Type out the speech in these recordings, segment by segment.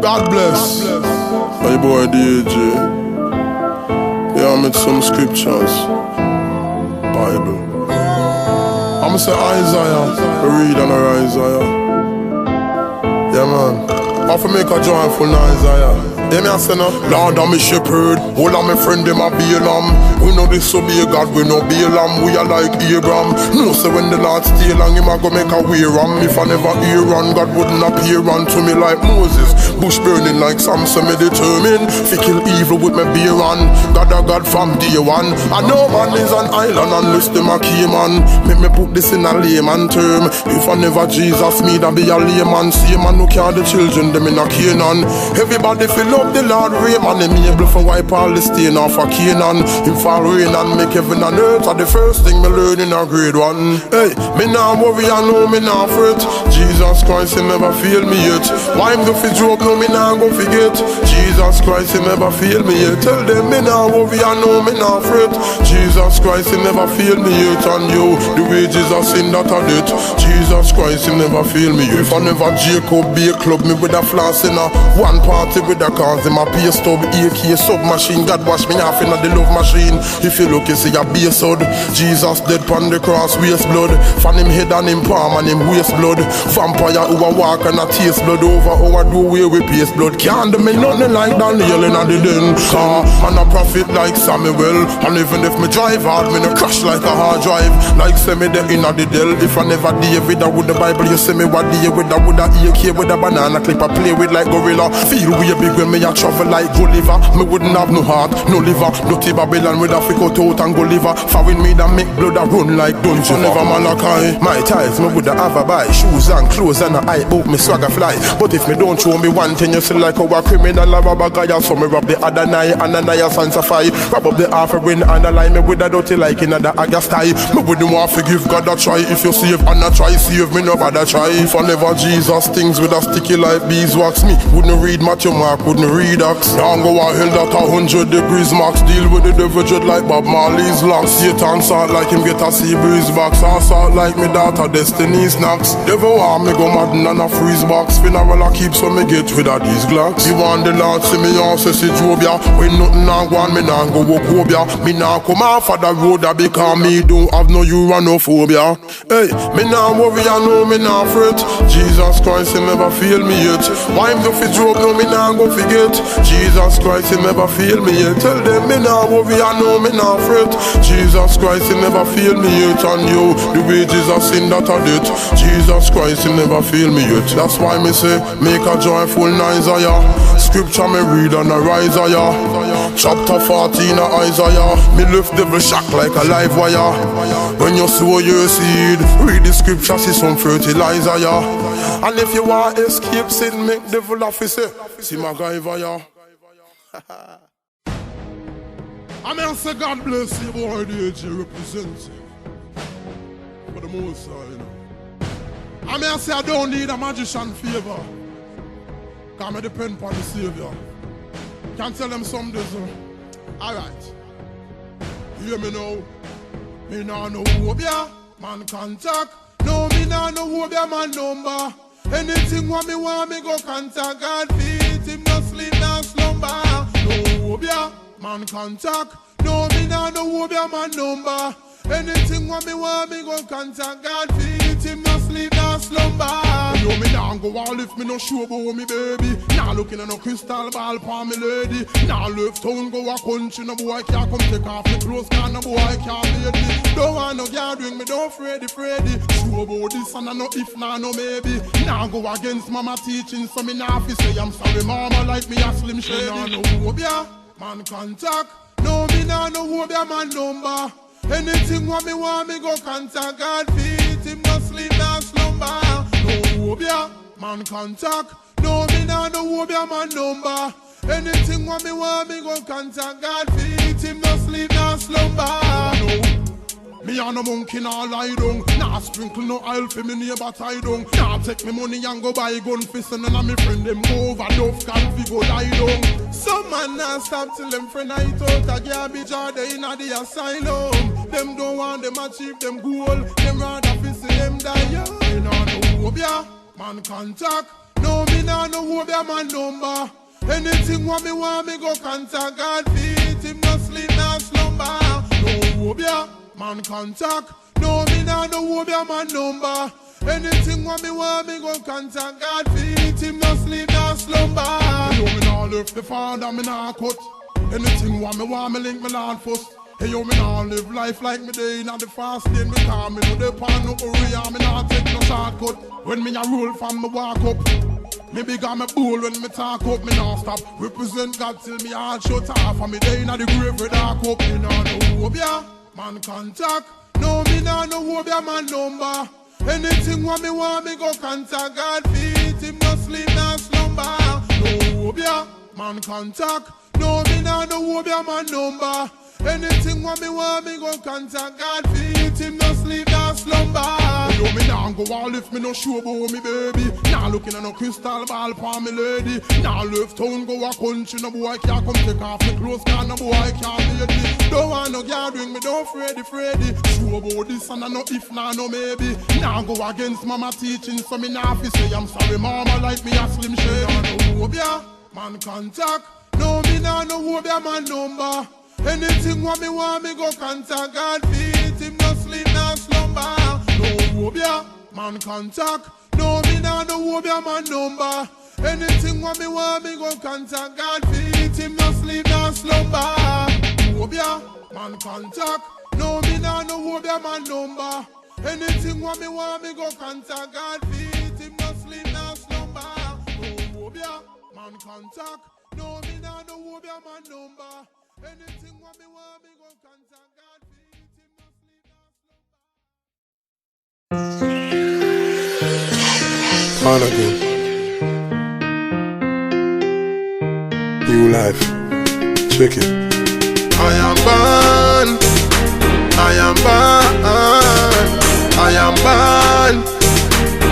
God bless. My boy DJ. Yeah, I met some scriptures. Bible. I'ma say Isaiah. Read on Isaiah. Yeah, man. I have to make a joyful Isaiah. Hear me, I say no. Lord, I'm a shepherd. All of my friend, them a be a lamb. We know this so be a God, we know be a lamb. We are like EYEBROW. No, so when the Lord stay long, him a go make a way ram. If I never hear on, God wouldn't appear unto me like Moses. Bush burning like Samson, me determined. Fi kill evil with me beer on. God a God from day one. I know man is an island unless them a key man. Make me put this in a layman term. If I never Jesus me, that be a layman. See man who care the children, them in a Canaan. Everybody feel up the Lord Raymond, him able for wipe all the stain off a Canaan. Him fall rain and make heaven and earth are the first thing me learn in a grade 1. Hey, me nah worry, I know me nah fret. Jesus Christ, he never fail me yet. Why him go fi joke, no me nah go forget. Jesus Christ, he never fail me yet. Tell them me nah worry, I know me nah fret. Jesus Christ, he never fail me yet. And you, the wages of sin that I did. Jesus Christ, he never fail me yet. If I never Jacob be a club me with a floss in a one party with a cause him a pay stub, AK submachine. God wash me off in a the love machine. If you look, you see a base hood. Jesus dead pon the cross, waste blood. Fan him head and him palm and him waste blood. Vampire who a walk and a taste blood over how I do away with paste blood. Can't do me nothing like Daniel in a the den. And a prophet like Samuel. And even if me drive hard, me no crash like a hard drive. Like say me there in a the del. If I never David, I would the Bible. You say me what day with a would a AK with a banana clip. I play with like gorilla. Feel way big when me a travel like Gulliver. Me wouldn't have no heart, no liver. Dirty Babylon with a freak out and go liver. Following me that make blood a run like dungeon. Never Malachi. My ties, me woulda have a buy. Shoes and clothes and a eye book, me swagger fly. But if me don't show me one thing, you see like how a criminal a rob a guy. So me rob the other night and Ananias and Sapphire. Rob up the offering and a line me with a dirty like in a August tie. Me wouldn't want to give God a try. If you save and a try, save me no bother try. If I never Jesus, things with a sticky like beeswax. Me wouldn't read Matthew Mark, wouldn't read Acts. Now go a hell that 100 degrees max. Deal with the devil dread like Bob Marley's locks. Satan salt like him get a sea breeze box. I salt like me daughter Destiny snacks. Devil want me go mad and a freeze box. Funeral I keep so me get rid of these glocks. You want the Lord see me on say see Jobia. When nothing I want me nah go walk Obia. Me nah come off of the road because me don't have no uranophobia. Hey, me nah worry, I know me nah fret. Jesus Christ, he never fail me yet. Why him do fi joke, no me nah go forget. Jesus Christ, he never fail me yet. Tell them me nah worry, I know me nah fret. Jesus Christ, he never fail me yet. And you, the wages of sin that I did. Jesus Christ, he never fail me yet. That's why me say, make a joyful Isaiah. Scripture me read on Isaiah. Chapter 14 of Isaiah. Me lift devil shock like a live wire. When you sow your seed, read the scripture, see some fertilizer, yeah. And if you want escape sin, make devil officer. See my guy via. I mean, say God bless you, boy, DJ represents for the most side, you know. I mean, say I don't need a magician favor. Cause I depend upon the Savior. Can tell them some this. Alright. Hear me now. Me nah no Obia, man contact. No, me nah no Obia, man number. Anything what me want, me go contact. God feed him, no sleep, no slumber. No Obia, man contact. No, me nah no Obia, man number. Anything what me want, me go contact. God feed him, no sleep, no slumber. Yo, me nah go all if me no show about me baby. Nah looking at no crystal ball for me lady. Nah left town go a country, no boy can't come take off me clothes, cause no boy can't beat me. Don't want no gathering, me don't Freddy. Show about this and I know if nah no maybe. Nah go against mama teaching, so me nah fi say I'm sorry mama like me a Slim Shady. Nah no Obia, man contact. No me nah no Obia, man number. Anything what me want, me go contact. God feed him, no sleep, no slumber. No Obia, man contact. No me nah no Obia, man number. Anything what me want, me go contact. God feed him, no sleep, no slumber. No. Me and no monkey nah lie down. Nah sprinkle no oil for me neighbor tie down. Nah take me money and go buy gun fist and then me friend them go over Duff can fi go lie down. Some man nah stop till them friend night out a garbage or they inna the asylum. Them don't want them achieve them goal. Them rather fi see them die young. Me nah no Obia, man contact. No me nah no who be a man number. Anything what me want, me go contact God feet. Him no sleep, no slumber. No who be a man contact. No me nah no who be a man number. Anything what me want, me go contact God feet. Him no sleep, no slumber. You know me nah lift the father, me nah cut. Anything what me want, me link me Lord first. Hey yo, me nah live life like me day in the fast lane. Me call me no depend no hurry, and me nah take no shortcut. When me a roll from me walk up, me big on me bull when me talk up, me nah stop. Represent God till me heart shut off, and me day in the grave with dark up. Me nah no who be a man contact. No me nah no who be a man number. Anything what me want, me go contact God feet. Him no sleep, no slumber. No who be a man contact. No me nah no who be a man number. Anything what me want, me go contact God feet. Him no sleep, no slumber. You know me nah go all if me no show about me baby. Nah looking at no crystal ball for me lady. Nah left town go a country, no boy can't come take off me clothes, cause no boy can't beat me. Don't want no gathering, me don't Freddy. Show about this and I no if nah no maybe. Nah go against mama teaching, so me nah fi say I'm sorry mama like me a slim shady. Nah no who be a man contact. No me nah no who be a man number. Anything what me want, me go contact God feet. Him no sleep, no slumber. No who be a man contact. No me nah no who be a man number. Anything what me want, me go contact God feet. Him no sleep, no slumber. Who be a man contact. No me nah no who be a man number. Anything what me want, me go contact God feet. Him no sleep, no slumber. No who be a man contact. No me nah no who be a man number. Anything what me want, me go contact God feet. Him no sleep, no slumber. Born again. New life. Check it. I am born. I am born. I am born.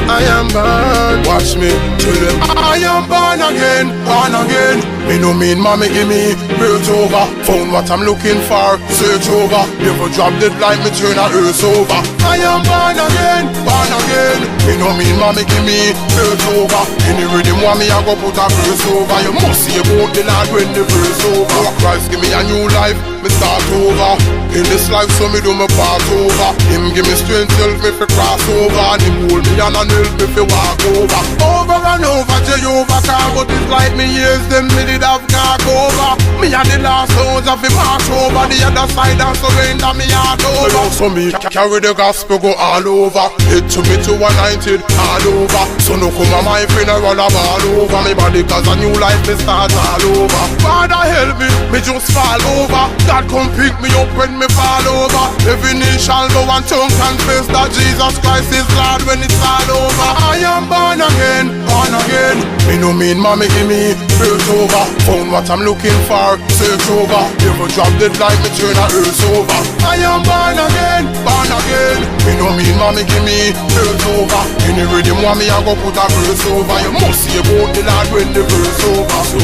I am born. Watch me, tell them I am born again, born again. Me no mean mommy give me birth over. Found what I'm looking for, search over. Never drop dead like me turn a earth over. I am born again, born again. Me no mean mommy give me birth over. Any rhythm want me I go put a verse over. You must see about the Lord when the verse over. Oh, Christ give me a new life, me start over. In this life so me do my part over. Him give me strength, help me fi cross over. And him hold me and help me fi walk over. Over and over Jehovah car, but it's like me years them me did have car over. Me and the last hours of the march over. The other side and surrender me heart over. So me carry the gospel go all over. Head to me to 190 all over. So no come on my funeral I'm all over me body, cause a new life me start all over. Father help me just fall over. God come pick me up when me fall over. Every knee shall go and tongue confess that Jesus Christ is Lord when it's all over. I am born again, born again. Me no mean mommy give me birth over. Found what I'm looking for, search over. Never drop dead like me turn a earth over. I am born again, born again. Me no mean mommy give me birth over. Any rhythm want me I go put a verse over. You must see about the Lord when the verse over. So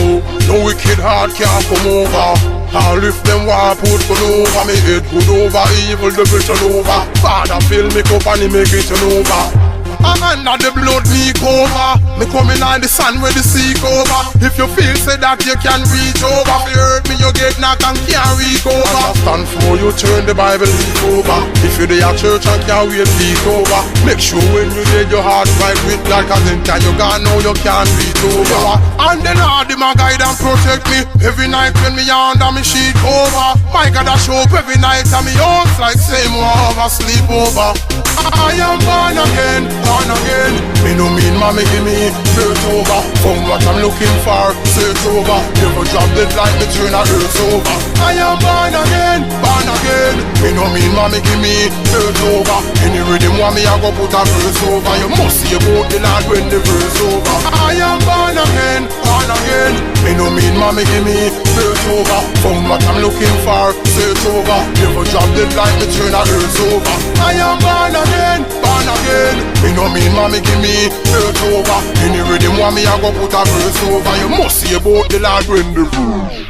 no wicked heart can't come over. I'll lift them while I put good over. Me head good over, evil the turn over. Father fill me cup and he make it turn over. Under the blood me cover. Me coming on the sun where the sea cover. If you feel say that you can reach over, if you hurt me you get knocked and can't reach over. Stand for you turn the Bible leaf over. If you dey at church and can't wait peek over. Make sure when you dead your heart right with God, cause then time you gone now you can't reach over. And then Lord my guide and protect me. Every night when me under me sheet over. My God I show up every night and me house like same over sleep over. I am born again, born again. Me no mean mommy give me birth over. Found what I'm looking for, search over. Never drop dead like me turn a earth over. I am born again, born again. Me no mean mommy give me birth over. Any rhythm want me I go put a verse over. You must see about the Lord when the verse over. I am born again, born again. Me no mean mommy give me birth over. Found what I'm looking for, search over. Never drop dead like me turn a earth over. I am born again, born again. Me no mean mommy give me birth over. Any rhythm want me I go put a verse over. You must see about the Lord when the verse.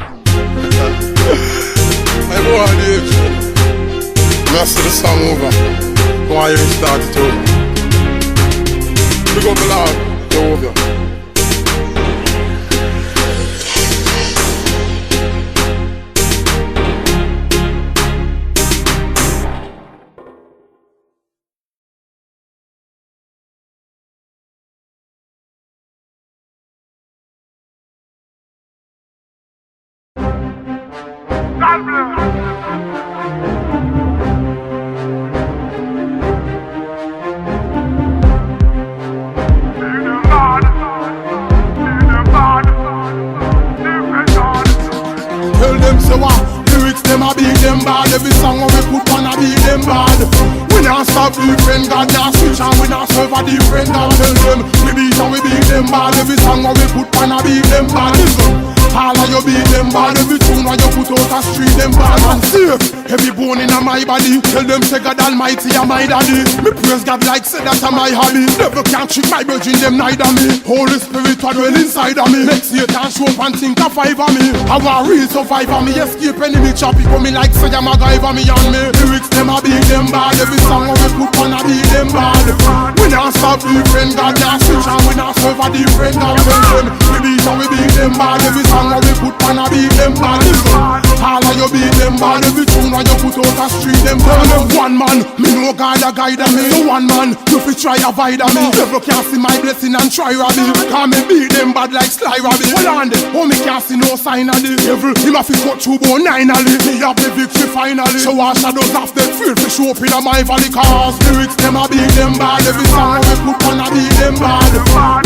I go on the edge. Mess the song over. Why you start it over? Pick up the Lord, Jehovah. Tell them say what? Lyrics them a beat them bad. Every song we put on a beat them bad. We not stop different God, not switch and we not serve a different God. Tell them we beat and we beat them bad. Every song we put on a beat them bad. Listen, all of you beat them bad. Every tune you put out a street them bad. And safe, every bone in my body. Tell them say God Almighty a my daddy. Me praise God like say that's a my hobby. Never can trick my virgin them neither me. Holy Spirit a dwell inside of me. Make Satan show up and think a five of me. I want real survivor me. Escape enemy choppy for me like say I'm a guy for me and me. Lyrics them a beat them bad. Every song we put on a beat them bad. We not stop different God, not switch and we not serve a different God. We beat and we beat them bad. Every song we put on a beat them bad. All of you beat them bad. Every tune you put out a street them bad. One man, me no God a guide me. So one man, you fi try avoid me. Never can see my blessing and try rob me. Cause me beat them bad like Sly Robbie. Hold on there, oh me can't see no sign of the devil. Him a fi cut through bone finally. Me have the victory finally. So our shadows of the field fi show up in my valley. Cause lyrics them a beat them bad. Every song we put on a beat them bad.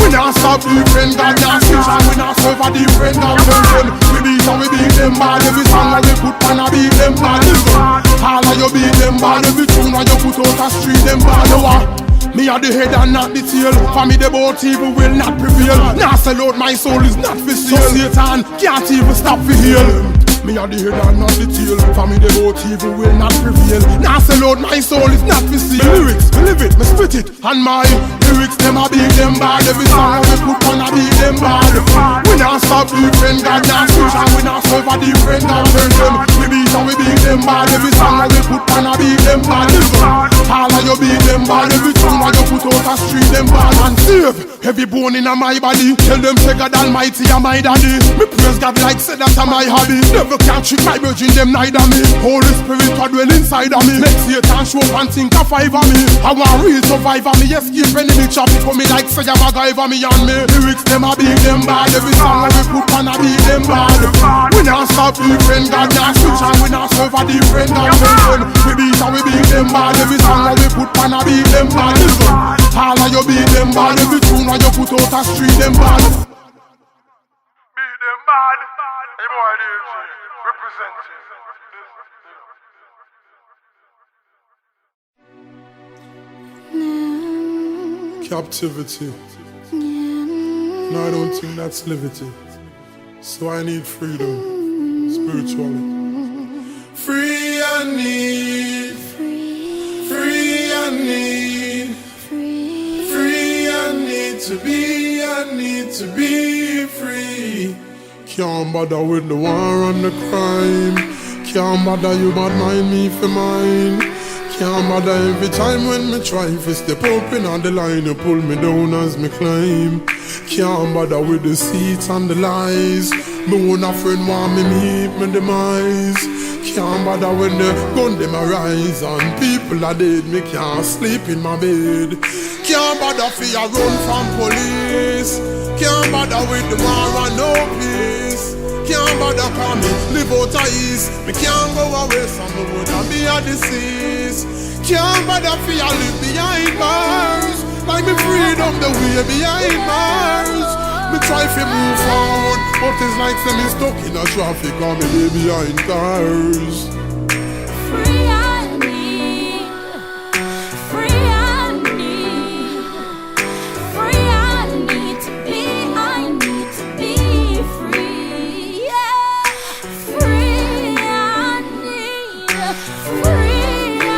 We not stop different God, not switch and we not serve a different God. We beat and we beat them bad. Every song we put on a beat them bad. All of you beat them bad. Every tune you put out a street them bad. Me are the head and not the tail. For me the both evil will not prevail. Now sell out my soul is not for sale. So Satan can't even stop for heal. Me are the head and not the tail. For me the both evil will not prevail. Now sell out my soul is not for sale. Me lyrics, me live it, me spit it. And my lyrics them a beat them bad. Every song we put on a beat them bad. We not stop different God, not switch and we not serve a different God. We beat and we beat them bad. Every song we put on a beat them bad. All of you beat them bad. Every tune you put out a street them bad. And save every bone in my body. Tell them say God Almighty a my daddy. Me praise God like say that's a my hobby. Never can trick my virgin them neither me. Holy Spirit a dwell inside of me. Make Satan show up and think a five of me. I want real survivor me. Escape enemy choppy for me like say I'm a guy for me and me. Lyrics them a beat them bad. Every song we put on a beat them bad. We not stop different God, not switch and we not serve a different God. We beat and we beat them bad. Every song we put on a beat them bad. All of you beat them bad. Every tune you put out a street them bad. Beat them bad. Hey boy, DJ, represent. Captivity. No, I don't think that's liberty. So I need freedom, spiritually. Free I need. Free I need. Free I need to be. I need to be free. Can't bother with the war and the crime. Can't bother you but mind me for mine. Can't bother every time when me try to step up in on the line. You pull me down as me climb. Can't bother with the seats and the lies. Me own a friend want me meet me demise. Can't bother when the gun them arise and people are dead. Me can't sleep in my bed. Can't bother for you run from police. Can't bother with the war and no peace. Can't bother call me live out of east. Me can't go away from the wood and be a disease. Can't bother for you live behind bars. Like me freedom the way behind bars. Me try to move forward, but it's like say me stuck in a traffic or me lay behind cars. Free I need. Free I need. Free I need to be. I need to be free. Yeah. Free I need. Free I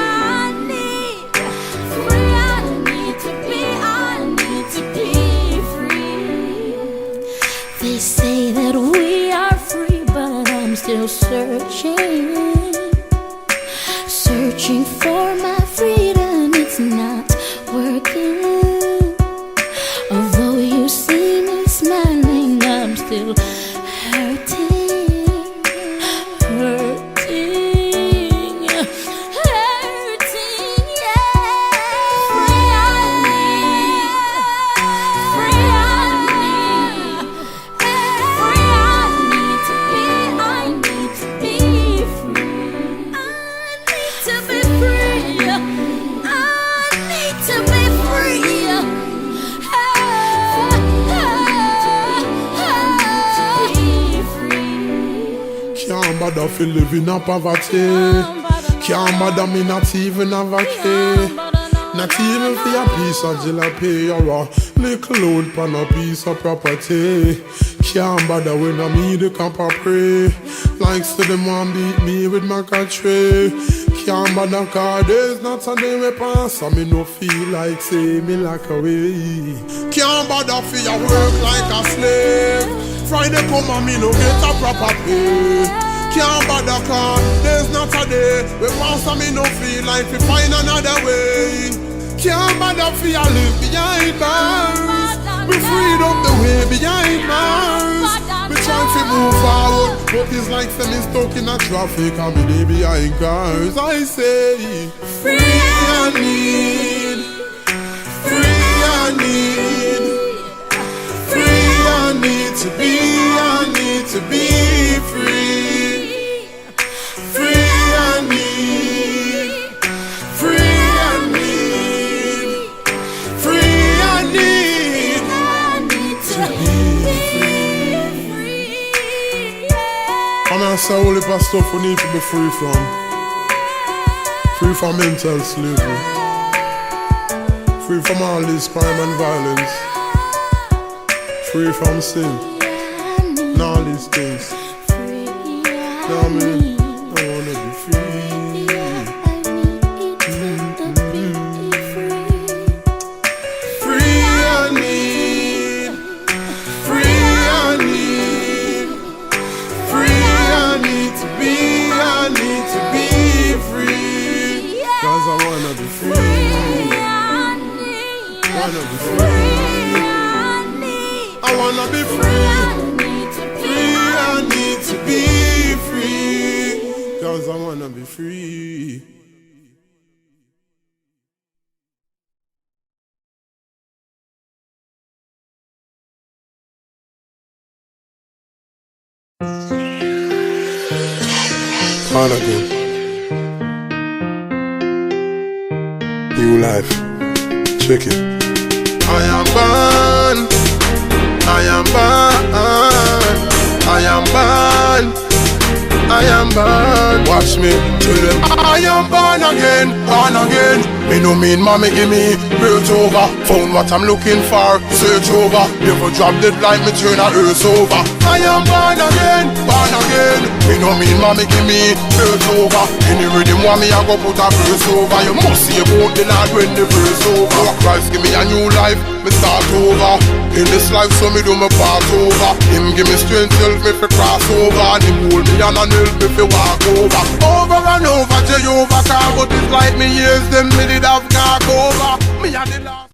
need. Free I need to be. I need to be free. They say that we are free, but I'm still searching for my freedom. It's not working. Although you see me smiling, I'm still hurting, yeah. Free I need. Free I need. Free I need to be. I need to be free. bother fi live in a poverty. Can't bother me not even have a key. Not even for a piece of jalapeno or a little load pan a piece of property. Can't bother when I me the copper pray. Like so them want beat me with my country. Can't bother cause there's not a day we pass and me no feel like say me like away. Can't bother for your work like a slave. Friday come and me no get a proper pay. Can't bother cause there's not a day we pass and me no feel like we find another way. Can't bother for your live behind bars. We freed up the way behind bars. We trying to move forward, but it's like some stuck in a traffic and me dey behind cars. I say, free I need, free I need, free I need to be, I need to be free. Free I need, free I need, free I need to be free. And I say all the stuff we need to be free from. Free from mental slavery. Free from all this crime and violence. Free from sin. And all these things. Know what I mean? I wanna be free. Free I need. Free I need. Free I need to be. I need to be free. Cause I wanna be free. Wanna be free. I wanna be free. Free I need to be free. Cause I wanna be free. On again. New life. Check it. I am born. I am born. I am born. I am born. Watch me, tell them. I am born again, born again. Me no mean mommy give me birth over. Found what I'm looking for, search over. Never drop dead like me turn a earth over. I am born again, born again. Me no mean mommy give me birth over. Any rhythm want me I go put a verse over. You must see about the Lord when the verse over. Christ give me a new life, me start over. In this life so me do my part over. Him give me strength, help me fi cross over. And him hold me and help me fi walk over. Over and over Jehovah, but it's like me years them me did have gone over. Me and the Lord.